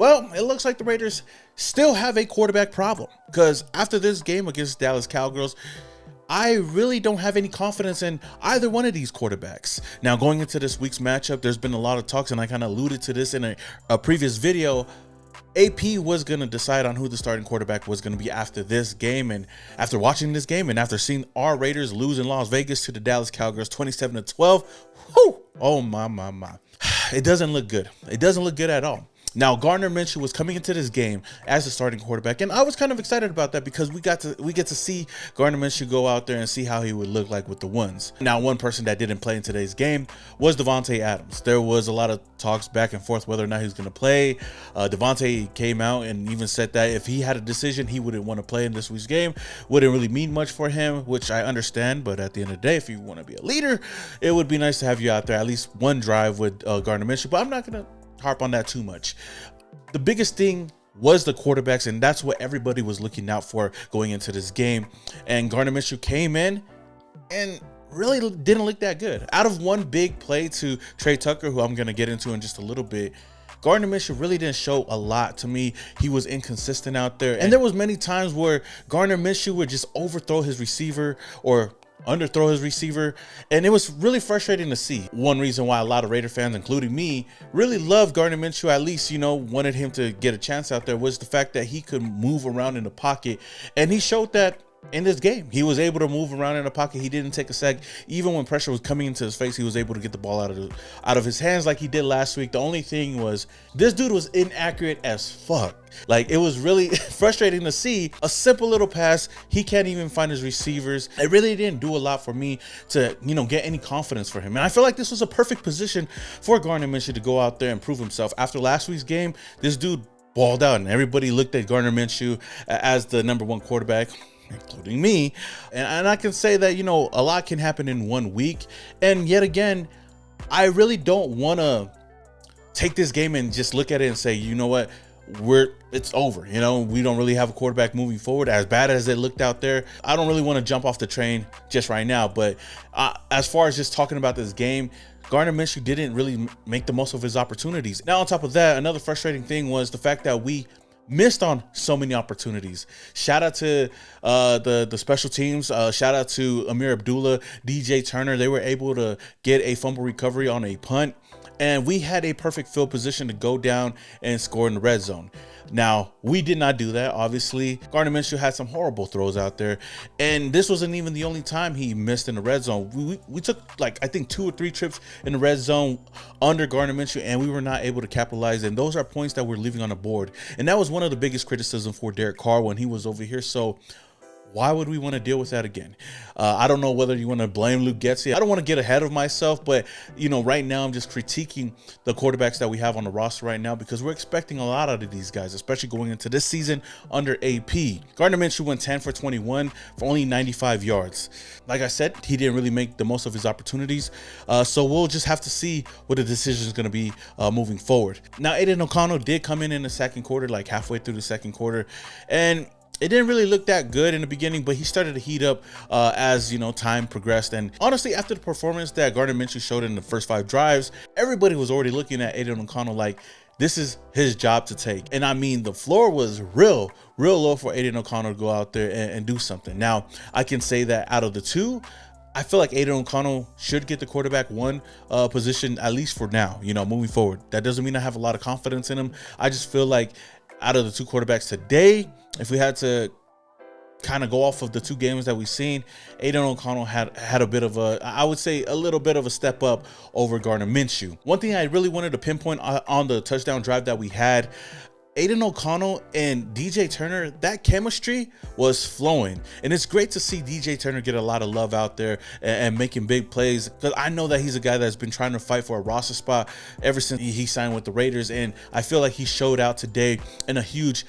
Well, it looks like the Raiders still have a quarterback problem, because after this game against Dallas Cowboys, I really don't have any confidence in either one of these quarterbacks. Now, going into this week's matchup, there's been a lot of talks, and I kind of alluded to this in a previous video. AP was going to decide on who the starting quarterback was going to be after this game. And after watching this game and after seeing our Raiders lose in Las Vegas to the Dallas Cowboys 27-12, whew, oh my. It doesn't look good. It doesn't look good at all. Now, Gardner Minshew was coming into this game as a starting quarterback, and I was kind of excited about that because we get to see Gardner Minshew go out there and see how he would look like with the ones. Now, one person that didn't play in today's game was Davante Adams. There was a lot of talks back and forth whether or not he was going to play. Davante came out and even said that if he had a decision, he wouldn't want to play in this week's game. Wouldn't really mean much for him, which I understand. But at the end of the day, if you want to be a leader, it would be nice to have you out there at least one drive with Gardner Minshew. But I'm not going to harp on that too much. The biggest thing was the quarterbacks, and that's what everybody was looking out for going into this game. And Gardner Minshew came in and really didn't look that good. Out of one big play to Trey Tucker, who I'm going to get into in just a little bit, Gardner Minshew really didn't show a lot to me. He was inconsistent out there, and there was many times where Gardner Minshew would just overthrow his receiver or underthrow his receiver, and it was really frustrating to see. One reason why a lot of Raider fans, including me, really loved Gardner Minshew, at least, wanted him to get a chance out there, was the fact that he could move around in the pocket, and he showed that in this game. He was able to move around in the pocket. He didn't take a sack. Even when pressure was coming into his face, he was able to get the ball out of his hands like he did last week. The only thing was, this dude was inaccurate as fuck. Like, it was really frustrating to see a simple little pass. He can't even find his receivers. It really didn't do a lot for me to, get any confidence for him. And I feel like this was a perfect position for Gardner Minshew to go out there and prove himself. After last week's game, this dude balled out, and everybody looked at Gardner Minshew as the number one quarterback, including me. And I can say that, a lot can happen in 1 week. And yet again, I really don't want to take this game and just look at it and say, you know what, it's over. We don't really have a quarterback moving forward. As bad as it looked out there, I don't really want to jump off the train just right now. But as far as just talking about this game, Gardner Minshew didn't really make the most of his opportunities. Now, on top of that, another frustrating thing was the fact that we missed on so many opportunities. Shout out to the special teams. Shout out to Amir Abdullah, DJ Turner. They were able to get a fumble recovery on a punt, and we had a perfect field position to go down and score in the red zone. Now, we did not do that, obviously. Gardner Minshew had some horrible throws out there, and this wasn't even the only time he missed in the red zone. We took, I think 2 or 3 trips in the red zone under Gardner Minshew, and we were not able to capitalize, and those are points that we're leaving on the board. And that was one of the biggest criticisms for Derek Carr when he was over here. So why would we want to deal with that again? I don't know whether you want to blame Luke Getsy. I don't want to get ahead of myself, but right now I'm just critiquing the quarterbacks that we have on the roster right now, because we're expecting a lot out of these guys, especially going into this season under AP. Gardner Minshew went 10 for 21 for only 95 yards. Like I said, he didn't really make the most of his opportunities. So we'll just have to see what the decision is going to be moving forward. Now, Aidan O'Connell did come in the second quarter, like halfway through the second quarter, and it didn't really look that good in the beginning, but he started to heat up as time progressed. And honestly, after the performance that Gardner Minshew showed in the first 5 drives, everybody was already looking at Aidan O'Connell like this is his job to take. And I mean, the floor was real low for Aidan O'Connell to go out there and do something. Now, I can say that out of the two, I feel like Aidan O'Connell should get the quarterback 1 position, at least for now, moving forward. That doesn't mean I have a lot of confidence in him. I just feel like out of the 2 quarterbacks today, if we had to kind of go off of the 2 games that we've seen, Aidan O'Connell had a bit of I would say a little bit of a step up over Gardner Minshew. One thing I really wanted to pinpoint on the touchdown drive that we had, Aidan O'Connell and DJ Turner, that chemistry was flowing. And it's great to see DJ Turner get a lot of love out there and making big plays, because I know that he's a guy that's been trying to fight for a roster spot ever since he signed with the Raiders. And I feel like he showed out today in a huge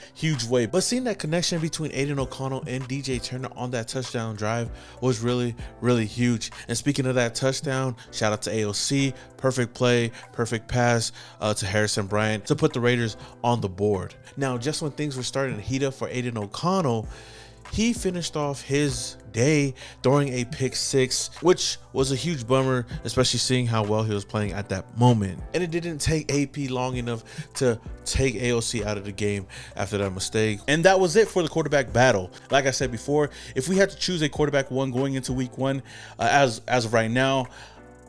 way. But seeing that connection between Aidan O'Connell and DJ Turner on that touchdown drive was really huge. And speaking of that touchdown, shout out to AOC. Perfect play, perfect pass to Harrison Bryant to put the Raiders on the board. Now, just when things were starting to heat up for Aidan O'Connell, he finished off his day throwing a pick 6, which was a huge bummer, especially seeing how well he was playing at that moment. And it didn't take AP long enough to take AOC out of the game after that mistake. And that was it for the quarterback battle. Like I said before, if we had to choose a quarterback 1 going into week 1, as of right now,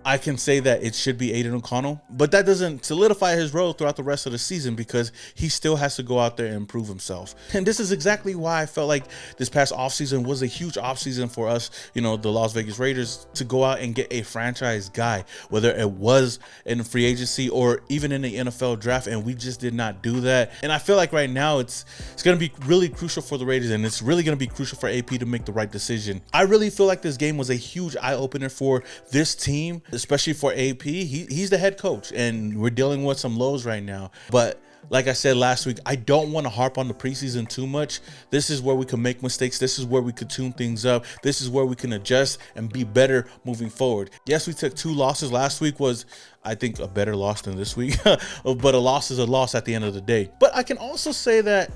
I can say that it should be Aidan O'Connell, but that doesn't solidify his role throughout the rest of the season because he still has to go out there and improve himself. And this is exactly why I felt like this past offseason was a huge offseason for us, the Las Vegas Raiders, to go out and get a franchise guy, whether it was in free agency or even in the NFL draft, and we just did not do that. And I feel like right now it's going to be really crucial for the Raiders, and it's really going to be crucial for AP to make the right decision. I really feel like this game was a huge eye-opener for this team, especially for AP. He's the head coach, and we're dealing with some lows right now. But like I said last week, I don't want to harp on the preseason too much. This is where we can make mistakes. This is where we could tune things up. This is where we can adjust and be better moving forward. Yes, we took 2 losses. Last week was, I think, a better loss than this week, but a loss is a loss at the end of the day. But I can also say that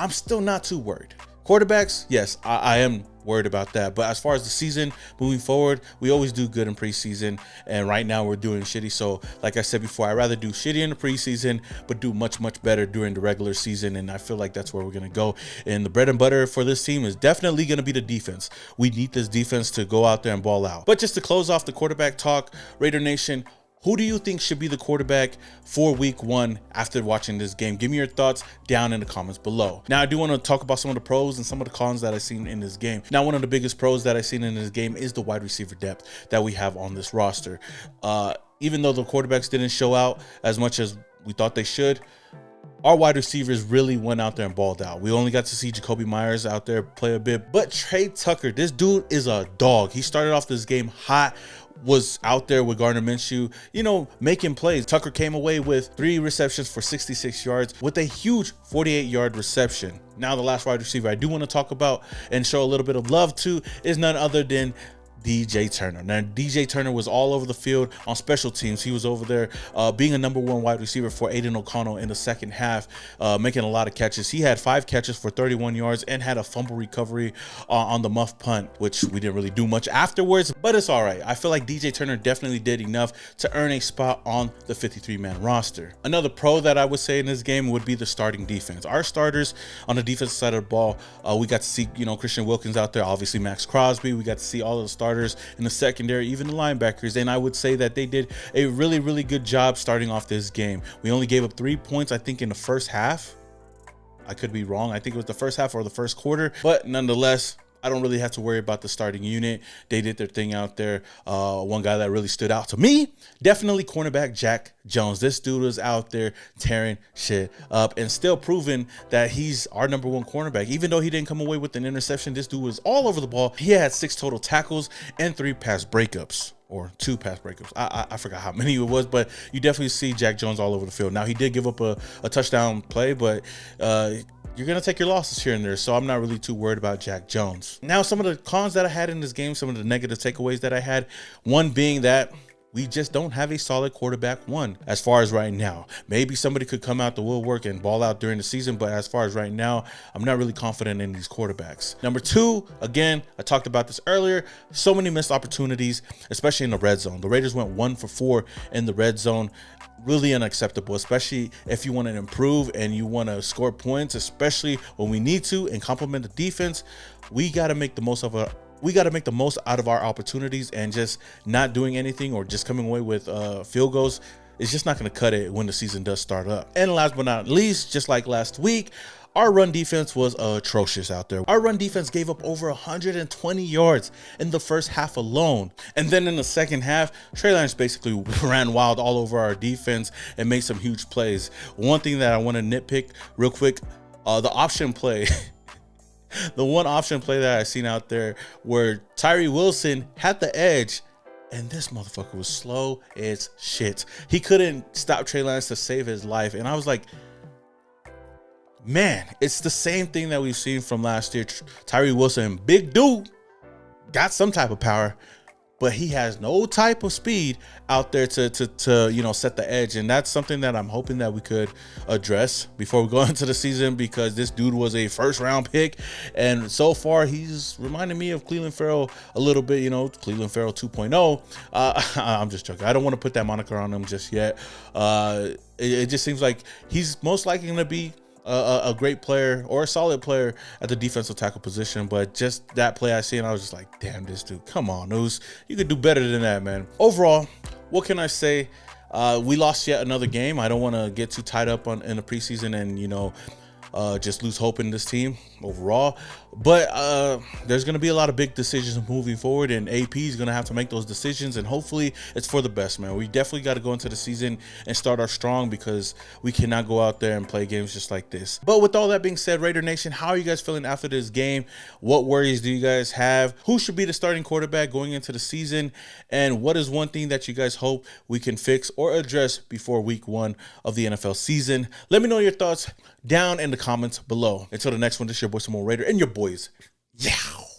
I'm still not too worried. Quarterbacks, yes, I am worried about that. But as far as the season moving forward, we always do good in preseason, and right now we're doing shitty. So like I said before, I'd rather do shitty in the preseason but do much better during the regular season, and I feel like that's where we're going to go. And the bread and butter for this team is definitely going to be the defense. We need this defense to go out there and ball out. But just to close off the quarterback talk, Raider Nation, who do you think should be the quarterback for week 1 after watching this game? Give me your thoughts down in the comments below. Now, I do want to talk about some of the pros and some of the cons that I've seen in this game. Now, one of the biggest pros that I've seen in this game is the wide receiver depth that we have on this roster. Even though the quarterbacks didn't show out as much as we thought they should, our wide receivers really went out there and balled out. We only got to see Jacoby Myers out there play a bit, but Trey Tucker, this dude is a dog. He started off this game hot, was out there with Gardner Minshew, making plays. Tucker came away with 3 receptions for 66 yards with a huge 48-yard reception. Now, the last wide receiver I do want to talk about and show a little bit of love to is none other than DJ Turner. Now, DJ Turner was all over the field on special teams. He was over there being a number 1 wide receiver for Aidan O'Connell in the second half, making a lot of catches. He had 5 catches for 31 yards and had a fumble recovery on the muff punt, which we didn't really do much afterwards, but it's all right. I feel like DJ Turner definitely did enough to earn a spot on the 53-man roster. Another pro that I would say in this game would be the starting defense. Our starters on the defensive side of the ball, we got to see, Christian Wilkins out there, obviously Max Crosby. We got to see all of the starters in the secondary, even the linebackers, and I would say that they did a really good job starting off this game. We only gave up 3 points, I think, in the first half. I could be wrong. I think it was the first half or the first quarter, but nonetheless, I don't really have to worry about the starting unit. They did their thing out there. One guy that really stood out to me, definitely cornerback Jack Jones. This dude was out there tearing shit up and still proving that he's our number 1 cornerback. Even though he didn't come away with an interception, this dude was all over the ball. He had 6 total tackles and 3 pass breakups. Or 2 pass breakups. I forgot how many it was, but you definitely see Jack Jones all over the field. Now, he did give up a touchdown play, but you're going to take your losses here and there, so I'm not really too worried about Jack Jones. Now, some of the cons that I had in this game, some of the negative takeaways that I had, one being that we just don't have a solid quarterback 1 as far as right now. Maybe somebody could come out the woodwork and ball out during the season, but as far as right now, I'm not really confident in these quarterbacks. Number 2, again, I talked about this earlier, so many missed opportunities, especially in the red zone. The Raiders went 1 for 4 in the red zone. Really unacceptable, especially if you want to improve and you want to score points, especially when we need to, and complement the defense. We got to make the most out of our opportunities, and just not doing anything or just coming away with field goals is just not going to cut it when the season does start up. And last but not least, just like last week, our run defense was atrocious out there. Our run defense gave up over 120 yards in the first half alone. And then in the second half, Trey Lance basically ran wild all over our defense and made some huge plays. One thing that I want to nitpick real quick, the option play. The one option play that I seen out there where Tyree Wilson had the edge, and this motherfucker was slow as shit. He couldn't stop Trey Lance to save his life. And I was like, man, it's the same thing that we've seen from last year. Tyree Wilson, big dude, got some type of power, but he has no type of speed out there to you know, set the edge. And that's something that I'm hoping that we could address before we go into the season, because this dude was a first round pick, and so far he's reminding me of Cleveland Farrell a little bit, you know, Cleveland Farrell 2.0. I'm just joking. I don't want to put that moniker on him just yet. It just seems like he's most likely going to be a great player or a solid player at the defensive tackle position. But just that play I see, and I was just like, damn, this dude, come on, News, you could do better than that, man. Overall, what can I say? We lost yet another game. I don't want to get too tied up in the preseason and, you know, just lose hope in this team overall. But there's going to be a lot of big decisions moving forward, and AP is going to have to make those decisions, and hopefully it's for the best, man. We definitely got to go into the season and start our strong, because we cannot go out there and play games just like this. But with all that being said, Raider Nation, how are you guys feeling after this game? What worries do you guys have? Who should be the starting quarterback going into the season? And what is one thing that you guys hope we can fix or address before week 1 of the NFL season? Let me know your thoughts down in the comments below. Until the next one, this is your boy Samoa Raider and your boys. Yeah.